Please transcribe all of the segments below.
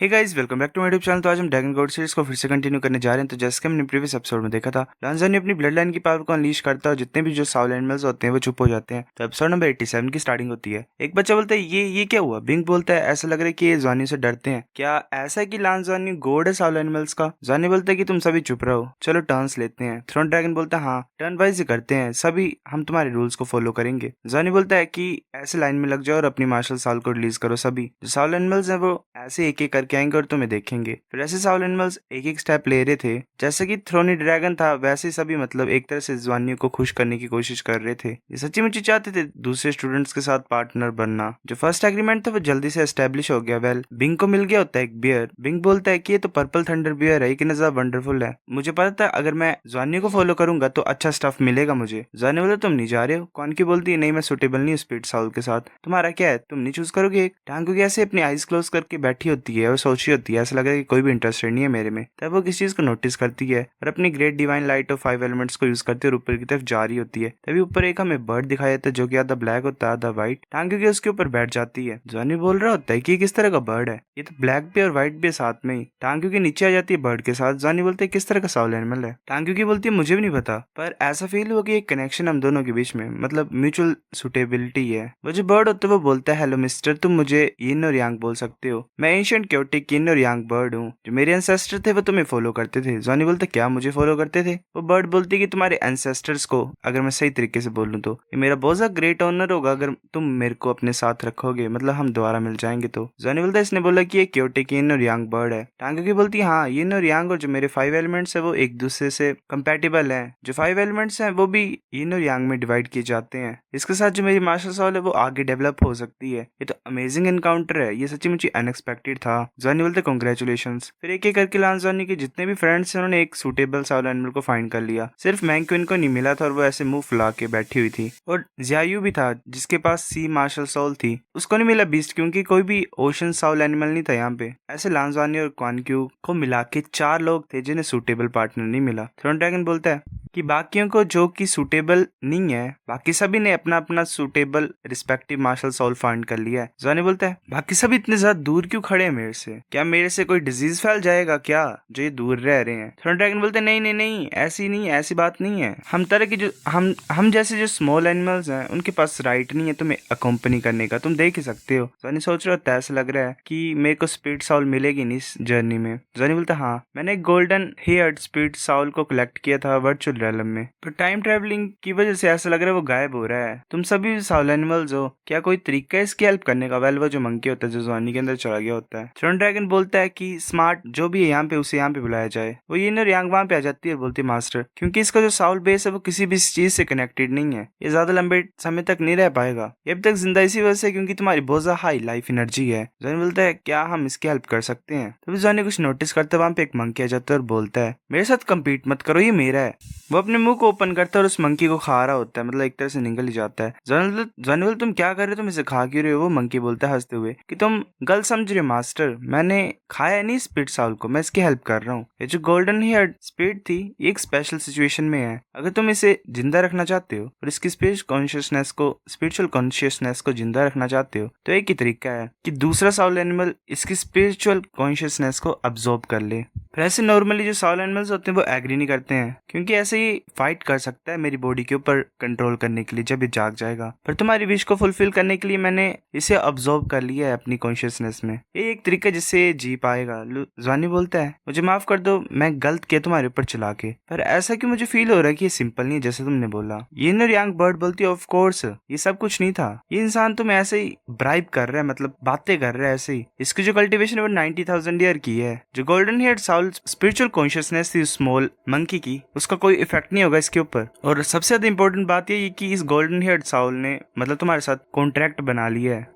Hey guys, welcome back to my YouTube channel. तो आज हम ड्रैगन गॉड सीरीज को फिर से कंटिन्यू करने जा रहे हैं। तो जैसे कि हमने प्रीवियस एपिसोड में देखा था, लांजा ने अपनी ब्लड लाइन की पावर को अनलीश करता है और जितने भी जो साउल एनिमल्स होते हैं वो चुप हो जाते हैं। तो एपिसोड नंबर 87 की स्टार्टिंग होती है। एक बच्चा बोलता है ये क्या हुआ। बिंग बोलता है ऐसा लग रहा है कि ये ज़ॉनी से डरते हैं। क्या ऐसा है कि लांजानी गॉड है साउल एनिमल्स का? ज़ॉनी बोलता है कि तुम सभी चुप रहो, चलो टर्न्स लेते हैं। थ्रोन ड्रैगन बोलता है हाँ, टर्न वाइज ही करते हैं, सभी हम तुम्हारे रूल्स को फॉलो करेंगे। ज़ॉनी बोलता है कि ऐसे लाइन में लग जाओ और अपनी मार्शल साउल को रिलीज करो। सभी जो साउल एनिमल्स हैं वो ऐसे एक एक करके आएंगे और तुम्हें देखेंगे। फिर ऐसे साउल एनिमल्स एक एक स्टेप ले रहे थे। जैसे कि थ्रोनी ड्रैगन था वैसे ही सभी मतलब एक तरह से ज़्वानी को खुश करने की कोशिश कर रहे थे। ये सच्ची मुच्ची चाहते थे दूसरे स्टूडेंट्स के साथ पार्टनर बनना। जो फर्स्ट एग्रीमेंट था वो जल्दी से एस्टेब्लिश हो गया। वेल, बिंग को मिल गया होता है एक बियर। बिंग बोलता है कि ये तो पर्पल थंडर बियर है, ये कितना ज्यादा वंडरफुल है। मुझे पता था अगर मैं ज़्वानी को फॉलो करूंगा तो अच्छा स्टफ मिलेगा मुझे। ज़्वानी बोलता तुम नहीं जा रहे हो। कौन की बोलती है नहीं, मैं सुटेबल नहीं हूँ स्पीड साउल के साथ। तुम्हारा क्या है, तुम नहीं चूज करोगे? एक टांगू ऐसे अपनी आईज क्लोज करके बैठी होती है और सोच रही होती है, ऐसा लग रहा है कि कोई भी इंटरेस्टेड नहीं है मेरे में। तब वो किसी चीज को नोटिस करती है और अपनी great divine light of 5 elements को यूज करते हुए ऊपर की तरफ जा रही होती है। तभी ऊपर एक हमें बर्ड दिखाई देता है जो कि आधा ब्लैक होता है आधा व्हाइट। टांगू के उसके ऊपर बैठ जाती है। जॉनी बोल रहा होता है कि किस तरह का बर्ड है, ये तो ब्लैक भी और व्हाइट भी साथ में ही। टांगू के नीचे आ जाती है बर्ड के साथ। जॉनी बोलते है किस तरह का साउल एनिमल है। टांगू की बोलती है मुझे भी नहीं पता, पर ऐसा फील हुआ कि एक कनेक्शन हम दोनों के बीच में, मतलब म्यूचुअल सुटेबिलिटी है। वो जो बर्ड होता है वो बोलता है हेलो मिस्टर, तुम मुझे यिन और यांग बोल सकते हो। मैं एंशिएंट क्योटिक यिन और यांग बर्ड हूँ। जो मेरे एंसेस्टर थे वो तुम्हें फॉलो करते थे। जॉनी बोलता क्या मुझे फॉलो करते थे? वो बर्ड बोलती कि तुम्हारे एंसेस्टर्स को, अगर मैं सही तरीके से बोलूं तो ये मेरा बहुत ज्यादा ग्रेट ऑनर होगा अगर तुम मेरे को अपने साथ रखोगे, मतलब हम दोबारा मिल जाएंगे। तो जॉनी बोलता इसने बोला कि ये क्योटिक यिन और यांग बर्ड है। टांगो की बोलती हाँ, यिन और यांग और जो मेरे 5 एलिमेंट्स है वो एक दूसरे से कंपेटिबल है। जो 5 एलिमेंट्स हैं वो भी यिन और यांग में डिवाइड किए जाते हैं। इसके साथ जो मेरी मार्शल सॉल है वो आगे डेवलप हो सकती है। ये तो अमेजिंग एनकाउंटर है, ये सच्ची मुच्ची अनएक्सपेक्टेड था। जॉनी बोलते कॉन्ग्रेचुलेशंस। फिर एक एक करके लांजानी के जितने भी फ्रेंड्स हैं उन्होंने एक सूटेबल साउल एनिमल को फाइंड कर लिया। सिर्फ मैंक्विन को नहीं मिला था और वो ऐसे मुंह फुला के बैठी हुई थी। और जियायू भी था जिसके पास सी मार्शल सॉल थी, उसको नहीं मिला बीस्ट क्योंकि कोई भी ओशन साउल एनिमल नहीं था यहाँ पे। ऐसे लांजानी और क्वानक्यू को मिला के 4 लोग थे जिन्हें सूटेबल पार्टनर नहीं मिला। थ्रोन ड्रैगन बोलता है कि बाकियों को जो कि सूटेबल नहीं है, बाकी सभी ने अपना अपना suitable respective martial soul find कर लिया है। जॉनी बोलता है बाकी सभी इतने ज्यादा दूर क्यों खड़े हैं मेरे से? क्या मेरे से कोई डिजीज फैल जाएगा क्या जो ये दूर रह रहे हैं? थ्रोन ड्रैगन बोलते हैं नहीं नहीं नहीं, ऐसी नहीं, ऐसी बात नहीं है। हम तरह की जो हम जैसे जो स्मॉल एनिमल्स हैं उनके पास राइट नहीं है तुम्हें अकम्पनी करने का, तुम देख ही सकते हो। जॉनी सोच रहा होता है ऐसा लग रहा है कि मेरे को स्पीड साउल मिलेगी नहीं इस जर्नी में। जॉनी बोलता हाँ, मैंने एक गोल्डन हेयर्ड स्पीड साउल को कलेक्ट किया था वर्चुअल रैलम में, पर टाइम ट्रेवलिंग की वजह से ऐसा लग रहा है वो गायब हो रहा है। तुम सभी साउल एनिमल्स हो, क्या कोई तरीका है इसकी हेल्प करने का? वेल, वो जो मंकी होता है जो जॉनी के अंदर चला गया होता है। थ्रोन ड्रैगन बोलता है कि स्मार्ट जो भी है यहाँ पे उसे यहाँ पे बुलाया जाए। वो यिन और यांग वहाँ पे आ जाती है और बोलती है मास्टर, क्योंकि इसका जो साउल बेस है वो किसी भी चीज से कनेक्टेड नहीं है, ये ज्यादा लंबे समय तक नहीं रह पाएगा। ये अब तक जिंदा इसी वजह से क्योंकि तुम्हारी बहुत ज्यादा हाई लाइफ एनर्जी है। जॉनी बोलता है क्या हम इसकी हेल्प कर सकते हैं? तभी जॉनी कुछ नोटिस करता है वहाँ पे एक मंकी आ जाता है और बोलता है मेरे साथ कम्पीट मत करो, ये मेरा है। वो अपने मुंह को ओपन करता है और उस मंकी को खा रहा होता है, मतलब एक तरह से निगल ही जाता है। जॉनी बोलता तुम क्या कर रहे हो, तुम इसे खा क्यों रहे हो? वो मंकी बोलता है हंसते हुए कि तुम गलत समझ रहे हो मास्टर, मैंने खाया नहीं स्पीड साउल को, मैं इसकी हेल्प कर रहा हूँ। ये जो गोल्डन हेयर्ड स्पीड थी ये एक स्पेशल सिचुएशन में है, अगर तुम इसे जिंदा रखना चाहते हो और इसकी स्पिरिचुअल कॉन्शियसनेस को जिंदा रखना चाहते हो तो एक ही तरीका है कि दूसरा साउल एनिमल इसकी स्पिरिचुअल कॉन्शियसनेस को अब्सॉर्ब कर ले। फिर ऐसे नॉर्मली जो साउल एनिमल्स होते हैं वो एग्री नहीं करते हैं क्योंकि ऐसे ही फाइट कर सकता है मेरी बॉडी के ऊपर कंट्रोल करने के लिए जब ये जाग जाएगा। पर तुम्हारी विश को फुलफिल करने के लिए मैंने इसे अब्सॉर्ब कर लिया है अपनी कॉन्शियसनेस में, ये एक तरीका जिससे ये जी पाएगा। जॉनी बोलता है मुझे माफ कर दो, मैं गलत किया तुम्हारे ऊपर चला के, पर ऐसा क्यों मुझे फील हो रहा है कि ये सिंपल नहीं है जैसे तुमने बोला। यिन और यांग बर्ड बोलती है ऑफ कोर्स ये सब कुछ नहीं था, ये इंसान तुम्हें ऐसे ही ब्राइब कर रहा है, मतलब बातें कर रहा है ऐसे ही। इसकी जो कल्टीवेशन है वो 90,000 ईयर की है। जो golden heard Saul spiritual consciousness थी स्मॉल मंकी की, उसका कोई इफेक्ट नहीं होगा इसके ऊपर। और सबसे ज्यादा इंपॉर्टेंट बात ये कि इस गोल्डन हेयर्ड साउल ने मतलब तुम्हारे साथ कॉन्ट्रैक्ट बना लिया है।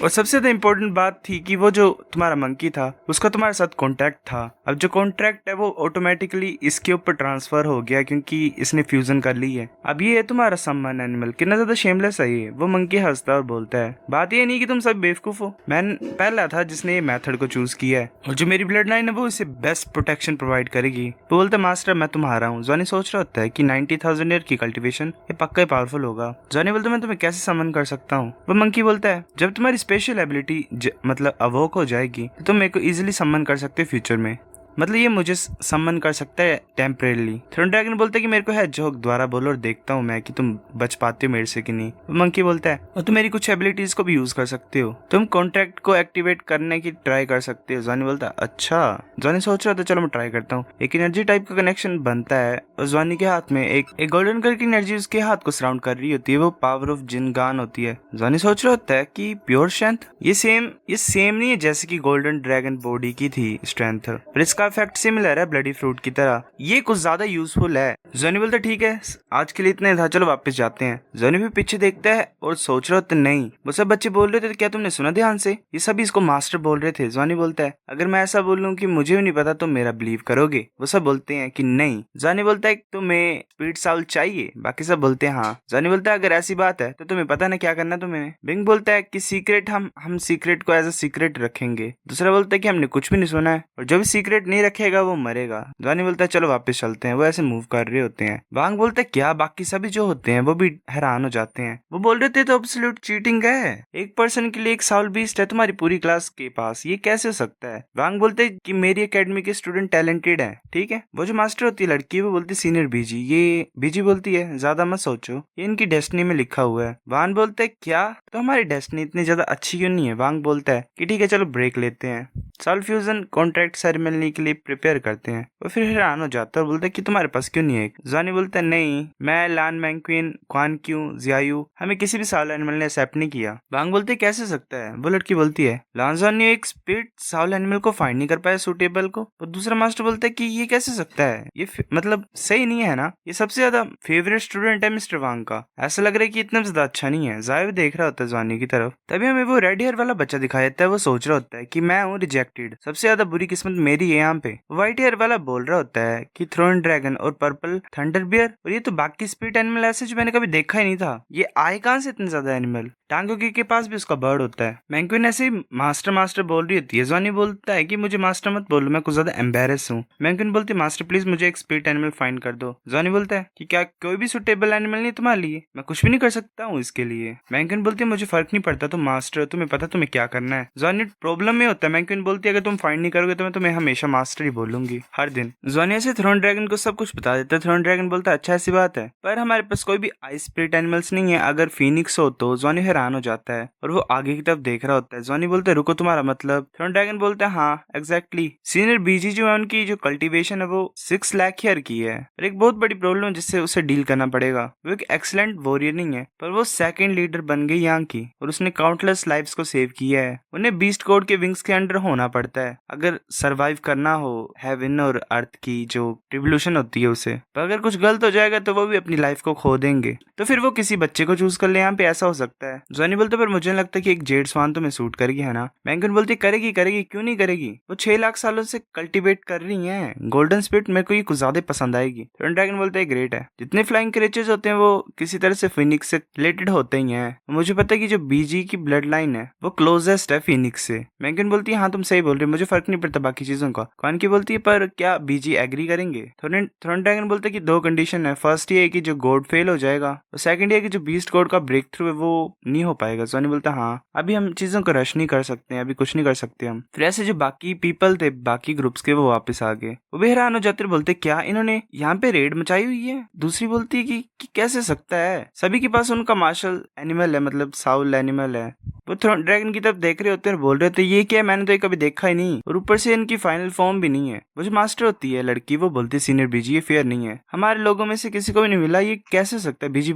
और सबसे ज्यादा इंपॉर्टेंट बात थी कि वो जो तुम्हारा मंकी था उसका तुम्हारे साथ कॉन्ट्रैक्ट था। अब जो कॉन्ट्रैक्ट है वो ऑटोमेटिकली इसके ऊपर ट्रांसफर हो गया क्योंकि इसने फ्यूजन कर ली है। अब ये है तुम्हारा सम्मान एनिमल, कितना ज्यादा शेमलेस है ये। वो मंकी हंसता और बोलता है बात ये नहीं कि तुम सब बेवकूफ हो, मैं पहला था जिसने ये मेथड को चूज किया है और जो मेरी ब्लड लाइन है वो इसे बेस्ट प्रोटेक्शन प्रोवाइड करेगी। वो बोलता मास्टर मैं तुम्हारा हूँ। जॉनी सोच रहा होता है कि 90,000 ईयर की कल्टीवेशन ये पक्का ही पावरफुल होगा। जॉनी बोलता मैं तुम्हें कैसे समन कर सकता हूँ? वो मंकी बोलता है जब तुम्हारी तुम्हारी स्पेशल एबिलिटी मतलब अवोक हो जाएगी तो तुम मेरे को इजीली सम्मन कर सकते हो फ्यूचर में, मतलब ये मुझे सम्मन कर सकता है टेम्परेली। थ्रोन ड्रैगन बोलता है कि मेरे को है जोक द्वारा बोलो और देखता हूँ मैं कि तुम बच पाते हो मेरे से कि नहीं। मंकी बोलता है और तुम मेरी कुछ एबिलिटीज को भी यूज कर सकते हो, तुम कॉन्ट्रैक्ट को एक्टिवेट करने की ट्राई कर सकते हो। जॉनी बोलता है अच्छा। जॉनी सोच रहा था चलो मैं ट्राई करता हूँ। एक एनर्जी टाइप का कनेक्शन बनता है और जॉनी के हाथ में एक गोल्डन कलर की एनर्जी उसके हाथ को सराउंड कर रही होती है, वो पावर ऑफ जिनगान होती है। जॉनी सोच रहा होता है कि प्योर स्ट्रेंथ, ये सेम नहीं है जैसे कि गोल्डन ड्रैगन बॉडी की थी स्ट्रेंथ, पर इसका इफेक्ट सिमिलर है ब्लडी फ्रूट की तरह, ये कुछ ज्यादा यूजफुल है। जॉनी बोलता ठीक है आज के लिए इतना था, चलो वापस जाते हैं। जॉनी भी पीछे देखता है और सोच रहा होता नहीं, वो सब बच्चे बोल रहे थे क्या तुमने सुना ध्यान से, ये सभी इसको मास्टर बोल रहे थे। जॉनी बोलता है अगर मैं ऐसा बोलूं कि मुझे भी नहीं पता तो मेरा बिलीव करोगे? वो सब बोलते हैं कि नहीं। जॉनी बोलता है तुम्हें स्पीड साउल चाहिए? बाकी सब बोलते हैं हाँ। जॉनी बोलता है अगर ऐसी बात है तो तुम्हें पता ना क्या करना तुम्हें। बिंग बोलता है कि सीक्रेट हम सीक्रेट को एज अ सीक्रेट रखेंगे। दूसरा बोलता है कि हमने कुछ भी नहीं सुना है और जो भी सीक्रेट नहीं रखेगा वो मरेगा। जॉनी बोलता है चलो वापस चलते हैं। वो ऐसे मूव कर रहे होते हैं। वांग बोलता है क्या? बाकी सभी जो होते हैं वो भी हैरान हो जाते हैं। वो बोल रहे थे तो एब्सोल्यूट चीटिंग है, एक पर्सन के लिए एक साउल बीस्ट है तुम्हारी पूरी क्लास के पास, ये कैसे हो सकता है? वांग बोलते हैं कि मेरी एकेडमी के स्टूडेंट टैलेंटेड है, ठीक है। वो जो मास्टर होती है लड़की वो बोलती सीनियर बीजी, ये बीजी बोलती है ज्यादा मत सोचो, ये इनकी डेस्टिनी में लिखा हुआ है। वांग बोलते है क्या? तो हमारी डेस्टिनी इतनी ज्यादा अच्छी क्यों नहीं है? वांग बोलता है कि ठीक है चलो ब्रेक लेते हैं, साउल फ्यूजन कॉन्ट्रैक्ट सेरेमनी के लिए प्रिपेयर करते हैं। वो फिर हैरान हो जाता है और बोलता है कि तुम्हारे पास क्यों नहीं है? जॉनी बोलता है नहीं, मैं लान मैंक्विन क्वान क्यू जियायू हमें किसी भी साउल एनिमल ने एक्सेप्ट नहीं किया। वांग बोलते है कैसे सकता है? वो लड़की बोलती है लांजॉन ने एक स्पिरिट साउल एनिमल को फाइंड नहीं कर पाया सूटेबल को। और दूसरा मास्टर बोलता है कि ये कैसे सकता है, ये मतलब सही नहीं है ना, ये सबसे ज्यादा फेवरेट स्टूडेंट है मिस्टर वांग का, ऐसा लग रहा है कि इतना ज्यादा अच्छा नहीं है। जाया भी देख रहा होता है जॉनी की तरफ। तभी हमें वो रेड हेयर वाला बच्चा दिखाया जाता है। वो सोच रहा होता है कि मैं हूँ रिजेक्टेड, सबसे ज्यादा बुरी किस्मत मेरी है यहाँ पे। व्हाइट हेयर वाला बोल रहा होता है कि थ्रोन ड्रैगन और पर्पल थंडर बियर और ये तो बाकी स्पिरिट एनिमल ऐसे जो मैंने कभी देखा ही नहीं था, ये आए कहां से इतने ज्यादा एनिमल? टांगोकी के पास भी उसका बर्ड होता है। मैंक्विन ऐसे ही मास्टर बोल रही होती है। जॉनी बोलता है कि मुझे मास्टर मत बोलो, मैं कुछ ज्यादा एम्बेरस हूँ। मैंक्विन बोलती है मास्टर प्लीज मुझे एक स्पिरिट एनिमल फाइंड कर दो। जॉनी बोलता है कि क्या कोई भी सुटेबल एनिमल नहीं तुम्हारे लिए? मैं कुछ भी नहीं कर सकता हूँ इसके लिए। मैंक्विन बोलती है मुझे फर्क नहीं पड़ता, तुम मास्टर हो, तुम्हें पता तुम्हें क्या करना है। जॉनी प्रॉब्लम में होता है। मैंक्विन बोलती है अगर तुम फाइंड नहीं करोगे तो मैं तुम्हें हमेशा मास्टर ही बोलूंगी हर दिन। जॉनी ऐसे थ्रोन ड्रैगन को सब कुछ बता देता है। थ्रोन ड्रैगन बोलता है अच्छा ऐसी बात है, पर हमारे पास कोई भी आइस स्पिरिट एनिमल्स नहीं है, अगर फीनिक्स हो तो। जॉनी हैरान हो जाता है और वो आगे की तरफ देख रहा होता है। जॉनी बोलते हैं रुको तुम्हारा मतलब? थ्रोन ड्रैगन बोलते हैं हाँ एग्जैक्टली, सीनियर बीजी जो है उनकी जो कल्टीवेशन है वो 6 लाख ईयर की है, और एक बहुत बड़ी प्रॉब्लम जिससे उसे डील करना पड़ेगा। वो एक एक्सीलेंट वॉरियर नहीं है, पर वो सेकंड लीडर बन गई यहाँ की और उसने काउंटलेस लाइव्स को सेव किया है। उन्हें बीस्ट कोड के विंग्स के अंडर होना पड़ता है अगर सरवाइव करना हो हेवन और अर्थ की जो रिवोल्यूशन होती है उसे। पर अगर कुछ गलत हो जाएगा तो वो भी अपनी लाइफ को खो देंगे, तो फिर वो किसी बच्चे को चूज कर ले। यहाँ पे ऐसा हो सकता है। जॉनी बोलते पर मुझे लगता है कि एक जेड स्वान तो मैं सूट करेगी है ना। मैंगन बोलती करेगी क्यों नहीं करेगी, वो 6 लाख सालों से कल्टीवेट कर रही है गोल्डन स्पिरिट, मेरे को ये कुछ ज्यादा पसंद आएगी। थ्रोन ड्रैगन बोलते है ग्रेट है, जितने फ्लाइंग क्रिएचर्स होते हैं वो किसी तरह से फिनिक्स से रिलेटेड होते ही हैं। मुझे पता है कि जो बीजी की ब्लड लाइन है वो क्लोजेस्ट है फिनिक्स से। मैंगन बोलती है हाँ तुम सही बोल रहे हो, मुझे फर्क नहीं पड़ता बाकी चीजों का। कौन की बोलती है पर क्या बीजी एग्री करेंगे? थ्रोन ड्रैगन बोलते है कि 2 कंडीशन है, फर्स्ट ये है कि जो गॉड फेल हो जाएगा और सेकंड ये कि जो बीस्ट गॉड का ब्रेक थ्रू है वो नहीं हो पाएगा। जॉनी बोलता हाँ अभी हम चीजों को रश नहीं कर सकते हैं, अभी कुछ नहीं कर सकते हम। फिर ऐसे जो बाकी पीपल थे बाकी ग्रुप्स के वो वापस आ गए। वो भी हैरान हो जाते बोलते क्या इन्होंने यहाँ पे रेड मचाई हुई है? दूसरी बोलती है कि कैसे सकता है, सभी के पास उनका मार्शल एनिमल है, मतलब साउल एनिमल है। वो ड्रैगन की तरफ देख रहे होते हैं और बोल रहे थे ये क्या, मैंने तो ये कभी देखा ही नहीं, और ऊपर से इनकी फाइनल फॉर्म भी नहीं है। वो जो मास्टर होती है लड़की वो बोलती है सीनियर बीजी ये फेयर नहीं है, हमारे लोगों में से किसी को भी नहीं मिला, ये कैसे सकता है? बीजी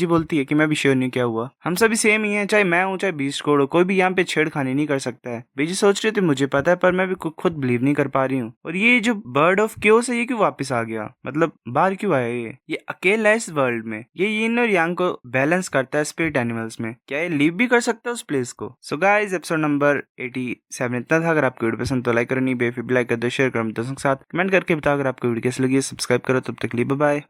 बोलती है कि मैं भी श्योर नहीं क्या हुआ, हम सभी सेम ही हैं, चाहे मैं हूँ चाहे बीस्ट कोड हो, कोई भी यहाँ पे छेड़खानी नहीं कर सकता है। बीजी सोच रहे थे मुझे पता है पर मैं भी खुद बिलीव नहीं कर पा रही हूँ। और ये जो बर्ड ऑफ क्योस है ये क्यों वापस आ गया, मतलब बाहर क्यों आया ये अकेला है इस वर्ल्ड में, ये यिन और यांग को बैलेंस करता है स्पिरिट एनिमल्स में, क्या ये लीव भी कर सकता है उस प्लेस को? सो गाइस एपिसोड नंबर 87 इतना था। अगर आपको वीडियो पसंद तो लाइक करो, नहीं बेफिक्र लाइक कर दो, शेयर करो दोस्तों के साथ, कमेंट करके बताओ अगर आपको वीडियो कैसी लगी, सब्सक्राइब करो। तब तक के लिए बाय बाय।